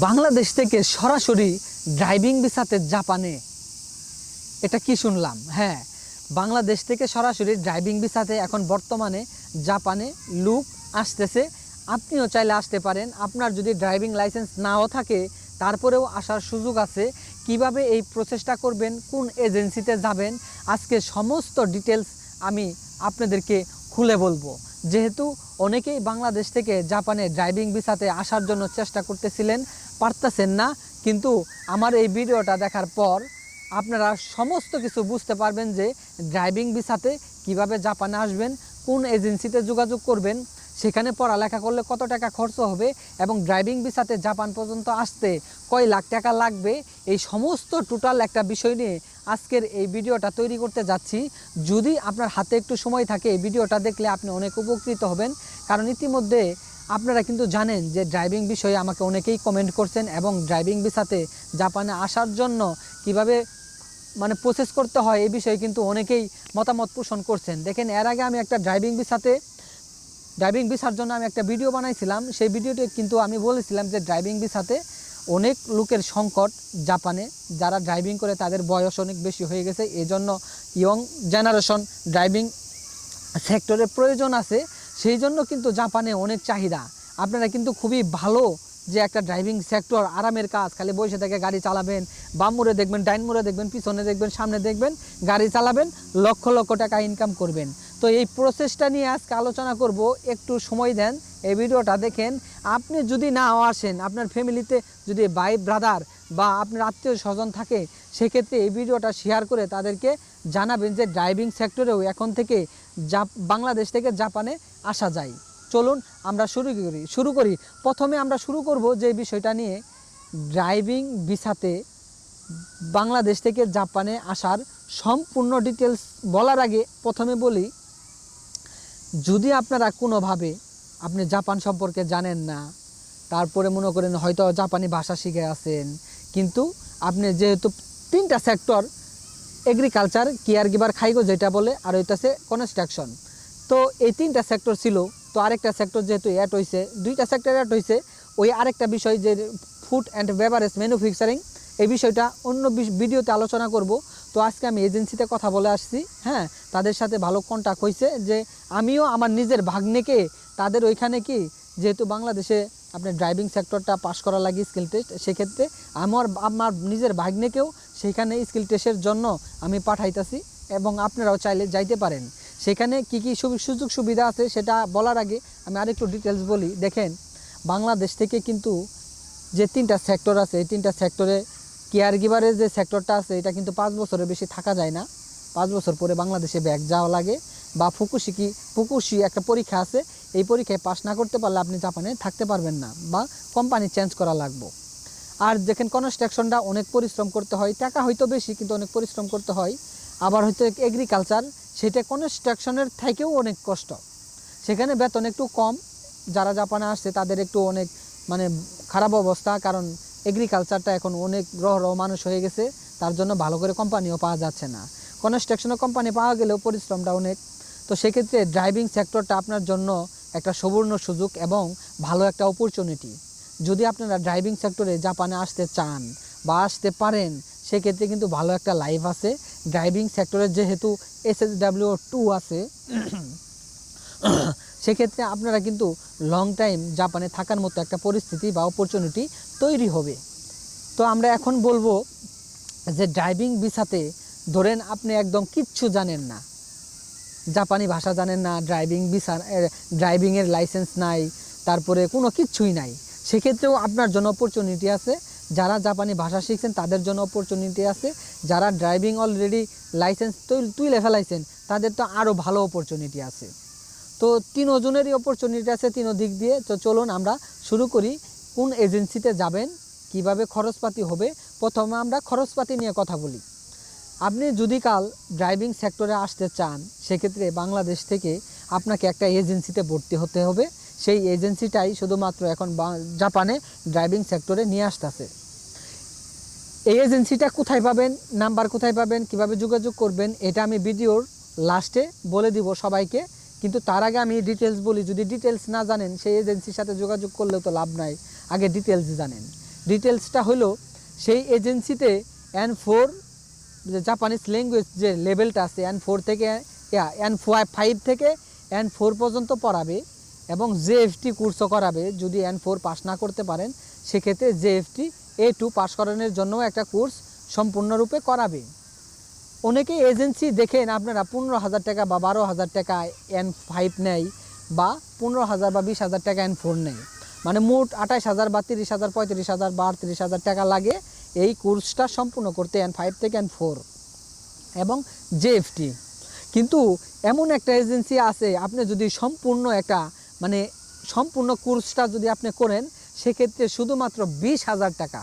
বাংলাদেশ থেকে সরাসরি ড্রাইভিং ভিসাতে জাপানে, এটা কি শুনলাম? হ্যাঁ, বাংলাদেশ থেকে সরাসরি ড্রাইভিং ভিসাতে এখন বর্তমানে জাপানে লোক আসতেছে। আপনিও চাইলে আসতে পারেন। আপনার যদি ড্রাইভিং লাইসেন্স নাও থাকে তারপরেও আসার সুযোগ আছে। কিভাবে এই প্রসেসটা করবেন, কোন এজেন্সিতে যাবেন, আজকে সমস্ত ডিটেলস আমি আপনাদেরকে খুলে বলবো। যেহেতু অনেকেই বাংলাদেশ থেকে জাপানে ড্রাইভিং ভিসাতে আসার জন্য চেষ্টা করতেছিলেন, পারতেছেন না, কিন্তু আমার এই ভিডিওটা দেখার পর আপনারা সমস্ত কিছু বুঝতে পারবেন যে ড্রাইভিং ভিসাতে কিভাবে জাপানে আসবেন, কোন এজেন্সিতে যোগাযোগ করবেন, সেখানে পড়ালেখা করলে কত টাকা খরচ হবে এবং ড্রাইভিং ভিসাতে জাপান পর্যন্ত আসতে কয় লাখ টাকা লাগবে, এই সমস্ত টোটাল একটা বিষয় নিয়ে আজকের এই ভিডিওটা তৈরি করতে যাচ্ছি। যদি আপনার হাতে একটু সময় থাকে এই ভিডিওটা দেখলে আপনি অনেক উপকৃত হবেন। কারণ ইতিমধ্যে আপনারা কিন্তু জানেন যে ড্রাইভিং বিষয়ে আমাকে অনেকেই কমেন্ট করছেন এবং ড্রাইভিং ভিসাতে জাপানে আসার জন্য কিভাবে প্রসেস করতে হয় এই বিষয়ে কিন্তু অনেকেই মতামত পোষণ করছেন। দেখেন, এর আগে আমি একটা ড্রাইভিং ভিসার জন্য আমি একটা ভিডিও বানাইছিলাম। সেই ভিডিওতে কিন্তু আমি বলেছিলাম যে ড্রাইভিং ভিসাতে অনেক লোকের সংকট জাপানে, যারা ড্রাইভিং করে তাদের বয়স অনেক বেশি হয়ে গেছে, এই জন্য ইয়ং জেনারেশন ড্রাইভিং সেক্টরের প্রয়োজন আছে। সেই জন্য কিন্তু জাপানে অনেক চাহিদা। আপনারা কিন্তু খুবই ভালো যে একটা ড্রাইভিং সেক্টর, আরামের কাজ, খালি বসে থেকে গাড়ি চালাবেন, বাম মোড়ে দেখবেন, ডাইন মোড়ে দেখবেন, পিছনে দেখবেন, সামনে দেখবেন, গাড়ি চালাবেন, লক্ষ লক্ষ টাকা ইনকাম করবেন। তো এই প্রসেসটা নিয়ে আজকে আলোচনা করব। একটু সময় দেন, এই ভিডিওটা দেখেন। আপনি যদি নাও আসেন, আপনার ফ্যামিলিতে যদি ভাই ব্রাদার বা আপনার আত্মীয় স্বজন থাকে, সেক্ষেত্রে এই ভিডিওটা শেয়ার করে তাদেরকে জানাবেন যে ড্রাইভিং সেক্টরেও এখন থেকে বাংলাদেশ থেকে জাপানে আসা যায়। চলুন আমরা শুরু করি। প্রথমে আমরা শুরু করব যে বিষয়টা নিয়ে, ড্রাইভিং ভিসাতে বাংলাদেশ থেকে জাপানে আসার সম্পূর্ণ ডিটেলস বলার আগে প্রথমে বলি, যদি আপনারা কোনোভাবে আপনি জাপান সম্পর্কে জানেন না, তারপরে মনে করেন হয়তো জাপানি ভাষা শিখে আছেন, কিন্তু আপনি যেহেতু তিনটা সেক্টর, এগ্রিকালচার, কেয়ার গিভার খাইগো যেটা বলে, আর হইতেছে কনস্ট্রাকশন, তো এই তিনটা সেক্টর ছিল। তো আরেকটা সেক্টর যেহেতু অ্যাড হয়েছে, দুইটা সেক্টর অ্যাড হয়েছে, ওই আরেকটা বিষয় যে ফুড অ্যান্ড বেভারেজ ম্যানুফ্যাকচারিং, এই বিষয়টা অন্য ভিডিওতে আলোচনা করব। তো আজকে আমি এজেন্সিতে কথা বলে আসছি, হ্যাঁ, তাদের সাথে ভালো কন্ট্যাক্ট হয়েছে, যে আমিও আমার নিজের ভাগ্নেকে তাদের ওইখানে কি, যেহেতু বাংলাদেশে আপনার ড্রাইভিং সেক্টরটা পাস করা লাগে স্কিল টেস্ট, সেক্ষেত্রে আমার নিজের ভাগ্নেকেও সেখানে স্কিল টেস্টের জন্য আমি পাঠাইতেছি এবং আপনারাও চাইলে যাইতে পারেন। সেখানে কি কি সুযোগ সুবিধা আছে সেটা বলার আগে আমি আরেকটু ডিটেলস বলি। দেখেন, বাংলাদেশ থেকে কিন্তু যে তিনটা সেক্টর আছে, এই তিনটা সেক্টরে কেয়ার গিভারের যে সেক্টরটা আছে, এটা কিন্তু 5 বছরের বেশি থাকা যায় না। 5 বছর পরে বাংলাদেশে ব্যাক যাওয়া লাগে, বা ফুকুশি একটা পরীক্ষা আছে, এই পরীক্ষায় পাস না করতে পারলে আপনি জাপানে থাকতে পারবেন না, বা কোম্পানি চেঞ্জ করা লাগবে। আর দেখেন, কনস্ট্রাকশনটা অনেক পরিশ্রম করতে হয়, টাকা হয়তো বেশি কিন্তু অনেক পরিশ্রম করতে হয়। আবার হয়তো এগ্রিকালচার, সেটা কনস্ট্রাকশনের থেকেও অনেক কষ্ট, সেখানে বেতন একটু কম। যারা জাপানে আসছে তাদের একটু অনেক খারাপ অবস্থা, কারণ এগ্রিকালচারটা এখন অনেক গ্রহ মানুষ হয়ে গেছে, তার জন্য ভালো করে কোম্পানিও পাওয়া যাচ্ছে না। কনস্ট্রাকশনের কোম্পানি পাওয়া গেলেও পরিশ্রমটা অনেক। তো সেক্ষেত্রে ড্রাইভিং সেক্টরটা আপনার জন্য একটা সুবর্ণ সুযোগ এবং ভালো একটা অপরচুনিটি। যদি আপনারা ড্রাইভিং সেক্টরে জাপানে আসতে চান বা আসতে পারেন, সেক্ষেত্রে কিন্তু ভালো একটা লাইফ আছে। ড্রাইভিং সেক্টরে যেহেতু SSW2 আছে, সেক্ষেত্রে আপনারা কিন্তু লং টাইম জাপানে থাকার মতো একটা পরিস্থিতি বা অপরচুনিটি তৈরি হবে। তো আমরা এখন বলবো যে ড্রাইভিং ভিসাতে ধরেন আপনি একদম কিচ্ছু জানেন না, জাপানি ভাষা জানেন না, ড্রাইভিংয়ের লাইসেন্স নাই, তারপরে কোনো কিচ্ছুই নাই, সেক্ষেত্রেও আপনার জন্য অপরচুনিটি আছে। যারা জাপানি ভাষা শিখছেন তাদের জন্য অপরচুনিটি আছে, যারা ড্রাইভিং অলরেডি লাইসেন্স তুলে ফেলাইছেন তাদের তো আরও ভালো অপরচুনিটি আছে। তো তিনজনেরই অপরচুনিটি আছে তিন দিক দিয়ে। তো চলুন আমরা শুরু করি। কোন এজেন্সিতে যাবেন, কিভাবে খরচপাতি হবে, প্রথমে আমরা খরচপাতি নিয়ে কথা বলি। আপনি যদি কাল ড্রাইভিং সেক্টরে আসতে চান, সেক্ষেত্রে বাংলাদেশ থেকে আপনাকে একটা এজেন্সিতে ভর্তি হতে হবে। সেই এজেন্সিটাই শুধুমাত্র এখন জাপানে ড্রাইভিং সেক্টরে নিয়ে আসতেছে। এই এজেন্সিটা কোথায় পাবেন, নাম্বার কোথায় পাবেন, কিভাবে যোগাযোগ করবেন, এটা আমি ভিডিওর লাস্টে বলে দিব সবাইকে। কিন্তু তার আগে আমি ডিটেলস বলি, যদি ডিটেলস না জানেন সেই এজেন্সির সাথে যোগাযোগ করলেও তো লাভ নাই, আগে ডিটেলস জানেন। ডিটেলসটা হলো সেই এজেন্সিতে N4 যে জাপানিজ ল্যাঙ্গুয়েজ যে লেভেলটা আছে N4 থেকে N5 থেকে N4 পর্যন্ত পড়াবে এবং জেএফটি কোর্সও করাবে। যদি N4 পাস না করতে পারেন সেক্ষেত্রে জেএফটি A2 পাস করানোর জন্য একটা কোর্স সম্পূর্ণরূপে করাবে। অনেকে এজেন্সি দেখেন আপনারা 15,000 টাকা বা 12,000 টাকা N5 নেয় বা 15,000 বা 20,000 টাকা N4 নেয়, মানে মোট 28,000 বা 30,000 35,000 বা 38,000 টাকা লাগে এই কোর্সটা সম্পূর্ণ করতে N5 থেকে N4 এবং জেএফটি। কিন্তু এমন একটা এজেন্সি আছে, আপনি যদি সম্পূর্ণ একটা মানে সম্পূর্ণ কোর্সটা যদি আপনি করেন সেক্ষেত্রে শুধুমাত্র 20,000 টাকা।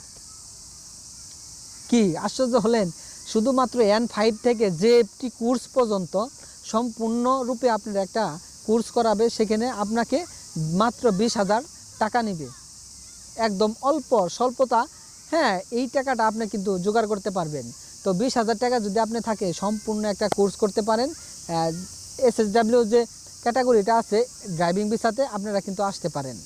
কি আশ্চর্য হলেন? শুধুমাত্র N5 থেকে জেএফটি কোর্স পর্যন্ত সম্পূর্ণরূপে আপনার একটা কোর্স করাবে, সেখানে আপনাকে মাত্র 20,000 টাকা নেবে। একদম অল্প স্বল্পতা, হ্যাঁ এই টাকাটা আপনি কিন্তু জোগাড় করতে পারবেন। তো 20,000 টাকা যদি আপনি থাকে সম্পূর্ণ একটা কোর্স করতে পারেন। এসএসডব্লিউ যে ক্যাটাগরিটা আছে ড্রাইভিং ভিসাতে আপনারা কিন্তু আসতে পারেন।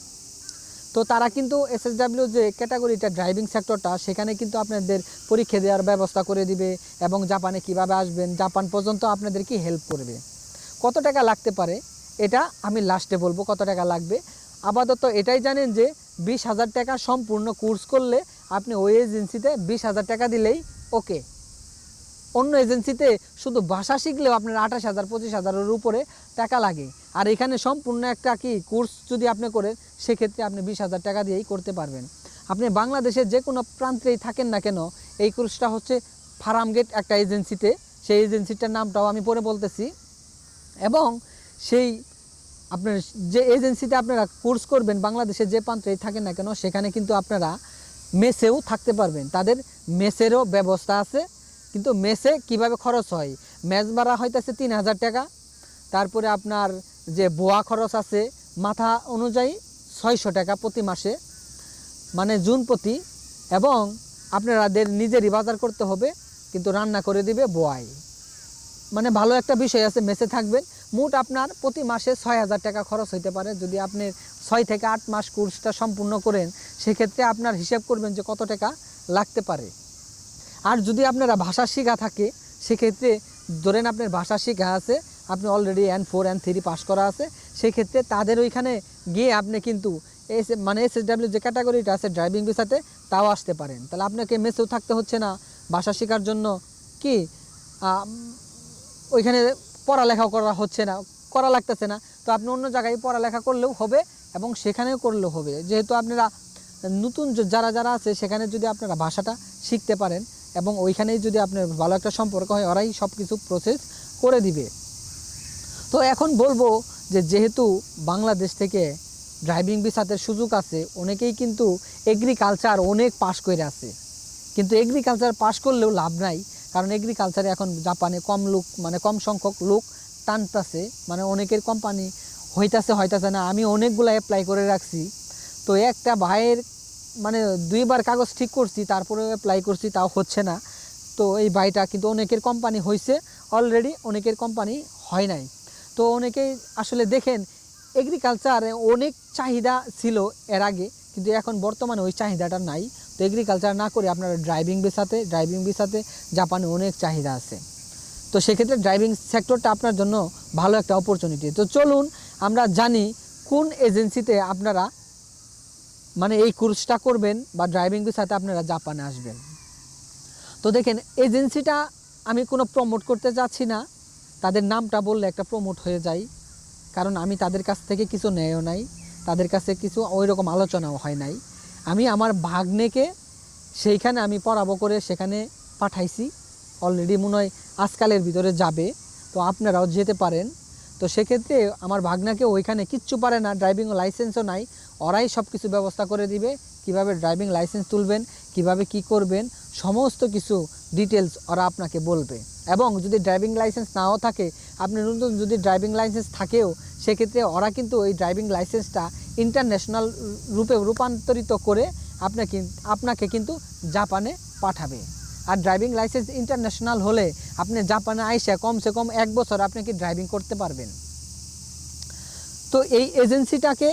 তো তারা কিন্তু এসএসডব্লিউ যে ক্যাটাগরিটা ড্রাইভিং সেক্টরটা সেখানে কিন্তু আপনাদের পরীক্ষা দেওয়ার ব্যবস্থা করে দিবে এবং জাপানে কিভাবে আসবেন জাপান পর্যন্ত আপনাদেরকে হেল্প করবে। কত টাকা লাগতে পারে এটা আমি লাস্টে বলবো কত টাকা লাগবে। আপাতত এটাই জানেন যে 20,000 টাকা সম্পূর্ণ কোর্স করলে আপনি ওই এজেন্সিতে 20,000 টাকা দিলেই ওকে। অন্য এজেন্সিতে শুধু ভাষা শিখলেও আপনার 28,000 25,000-এর উপরে টাকা লাগে, আর এখানে সম্পূর্ণ একটা কি কোর্স যদি আপনি করেন সেক্ষেত্রে আপনি 20,000 টাকা দিয়েই করতে পারবেন। আপনি বাংলাদেশের যে কোনো প্রান্তেই থাকেন না কেন এই কোর্সটা হচ্ছে ফার্মগেট একটা এজেন্সিতে, সেই এজেন্সিটার নামটাও আমি পরে বলতেছি। এবং সেই আপনার যে এজেন্সিতে আপনারা কোর্স করবেন বাংলাদেশের যে প্রান্তেই থাকেন না কেন সেখানে কিন্তু আপনারা মেসেও থাকতে পারবেন, তাদের মেসেরও ব্যবস্থা আছে। কিন্তু মেসে কিভাবে খরচ হয়, মেস ভাড়া হইতেছে 3,000 টাকা, তারপরে আপনার যে বোয়া খরচ আছে মাথা অনুযায়ী 600 টাকা প্রতি মাসে, মানে জুন প্রতি, এবং আপনাদের নিজেরই বাজার করতে হবে কিন্তু রান্না করে দিবে বোয়াই। মানে ভালো একটা বিষয় আছে, মেসে থাকবেন। মোট আপনার প্রতি মাসে 6,000 টাকা খরচ হইতে পারে। যদি আপনি 6 থেকে 8 মাস কোর্সটা সম্পূর্ণ করেন সেক্ষেত্রে আপনার হিসাব করবেন যে কত টাকা লাগতে পারে। আর যদি আপনারা ভাষা শেখা থাকে সেক্ষেত্রে ধরেন আপনার ভাষা শেখা আছে, আপনি অলরেডি N4 N3 পাস করা আছে, সেক্ষেত্রে তাদের ওইখানে গিয়ে আপনি কিন্তু মানে এসএসডব্লিউ যে ক্যাটাগরিটা আছে ড্রাইভিং ভিসাতে তাও আসতে পারেন। তাহলে আপনাকে মেসেও থাকতে হচ্ছে না, ভাষা শেখার জন্য কি ওইখানে পড়ালেখাও করা লাগতেছে না। তো আপনি অন্য জায়গায় পড়ালেখা করলেও হবে এবং সেখানেও করলেও হবে, যেহেতু আপনারা নতুন যারা আছে সেখানে যদি আপনারা ভাষাটা শিখতে পারেন এবং ওইখানেই যদি আপনার ভালো একটা সম্পর্ক হয় ওরাই সব কিছু প্রসেস করে দিবে। তো এখন বলবো যে যেহেতু বাংলাদেশ থেকে ড্রাইভিং ভিসাতে সুযোগ আছে, অনেকেই কিন্তু এগ্রিকালচার অনেক পাস করে আছে, কিন্তু এগ্রিকালচার পাস করলেও লাভ নাই, কারণ এগ্রিকালচারে এখন জাপানে কম সংখ্যক লোক টানতেছে, মানে অনেকের কোম্পানি হইতাছে না। আমি অনেকগুলো অ্যাপ্লাই করে রাখছি, তো একটা ভাইয়ের মানে 2বার কাগজ ঠিক করছি তারপরে অ্যাপ্লাই করছি তাও হচ্ছে না। তো এই ভাইটা কিন্তু অনেকের কোম্পানি হয়েছে অলরেডি, অনেকের কোম্পানি হয় নাই। তো অনেকেই আসলে দেখেন এগ্রিকালচারে অনেক চাহিদা ছিল এর আগে, কিন্তু এখন বর্তমানে ওই চাহিদাটা নাই। তো এগ্রিকালচার না করে আপনারা ড্রাইভিং ভিসাতে জাপানে অনেক চাহিদা আছে। তো সেক্ষেত্রে ড্রাইভিং সেক্টরটা আপনার জন্য ভালো একটা অপরচুনিটি। তো চলুন আমরা জানি কোন এজেন্সিতে আপনারা মানে এই কোর্সটা করবেন বা ড্রাইভিং ভিসাতে আপনারা জাপানে আসবেন। তো দেখেন এজেন্সিটা আমি কোনো প্রমোট করতে যাচ্ছি না, তাদের নামটা বললে একটা প্রমোট হয়ে যায়, কারণ আমি তাদের কাছ থেকে কিছু নেয়ও নাই, তাদের কাছে কিছু ওই রকম আলোচনাও হয় নাই। আমি আমার ভাগ্নেকে সেইখানে আমি পড়াবো করে সেখানে পাঠাইছি, অলরেডি মনে হয় আজকালের ভিতরে যাবে, তো আপনারাও যেতে পারেন। তো সেক্ষেত্রে আমার ভাগ্নাকে ওইখানে কিচ্ছু পারে না, ড্রাইভিং লাইসেন্সও নাই, ওরাই সব কিছু ব্যবস্থা করে দিবে, কিভাবে ড্রাইভিং লাইসেন্স তুলবেন, কিভাবে কি করবেন, সমস্ত কিছু ডিটেলস ওরা আপনাকে বলবে। এবং যদি ড্রাইভিং লাইসেন্স নাও থাকে, আপনি নতুন যদি ড্রাইভিং লাইসেন্স থাকেও সেক্ষেত্রে ওরা কিন্তু ওই ড্রাইভিং লাইসেন্সটা ইন্টারন্যাশনাল রূপে রূপান্তরিত করে আপনাকে কিন্তু জাপানে পাঠাবে। আর ড্রাইভিং লাইসেন্স ইন্টারন্যাশনাল হলে আপনি জাপানে আইসা কমসে কম 1 বছর আপনি কি ড্রাইভিং করতে পারবেন। তো তো এই এজেন্সিটাকে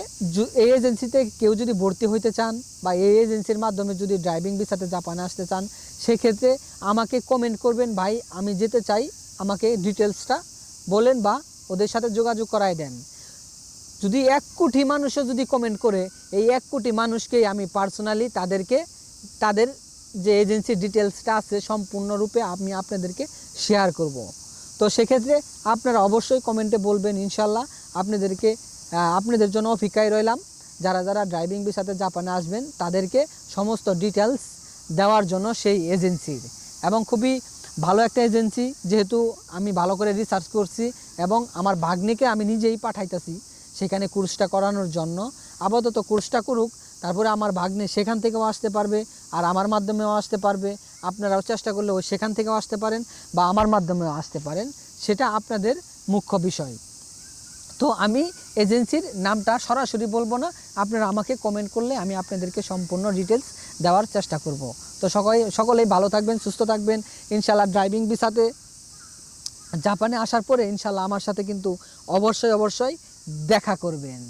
এই এজেন্সিতে কেউ যদি ভর্তি হইতে চান বা এই এজেন্সির মাধ্যমে যদি ড্রাইভিং ভিসাতে জাপানে আসতে চান, সেক্ষেত্রে আমাকে কমেন্ট করবেন, ভাই আমি যেতে চাই, আমাকে ডিটেলসটা বলেন বা ওদের সাথে যোগাযোগ করায় দেন। যদি 1 কোটি মানুষও যদি কমেন্ট করে, এই 1 কোটি মানুষকেই আমি পার্সোনালি তাদের যে এজেন্সির ডিটেলসটা আছে সম্পূর্ণরূপে আমি আপনাদেরকে শেয়ার করব। তো সেক্ষেত্রে আপনারা অবশ্যই কমেন্টে বলবেন, ইনশাল্লাহ আপনাদের জন্য অপেক্ষায় রইলাম। যারা যারা ড্রাইভিং ভিসাতে জাপানে আসবেন তাদেরকে সমস্ত ডিটেলস দেওয়ার জন্য সেই এজেন্সির, এবং খুবই ভালো একটা এজেন্সি, যেহেতু আমি ভালো করে রিসার্চ করছি এবং আমার ভাগ্নিকে আমি নিজেই পাঠাইতেছি সেখানে কোর্সটা করানোর জন্য। আপাতত কোর্সটা করুক, তারপরে আমার ভাগ্নে সেখান থেকেও আসতে পারবে আর আমার মাধ্যমেও আসতে পারবে। আপনারাও চেষ্টা করলে ওই সেখান থেকেও আসতে পারেন বা আমার মাধ্যমেও আসতে পারেন, সেটা আপনাদের মুখ্য বিষয়। তো আমি এজেন্সির নামটা সরাসরি বলবো না, আপনারা আমাকে কমেন্ট করলে আমি আপনাদেরকে সম্পূর্ণ ডিটেলস দেওয়ার চেষ্টা করব। তো সকলেই ভালো থাকবেন, সুস্থ থাকবেন। ইনশাল্লাহ ড্রাইভিং ভিসাতে জাপানে আসার পরে ইনশাল্লাহ আমার সাথে কিন্তু অবশ্যই দেখা করবেন।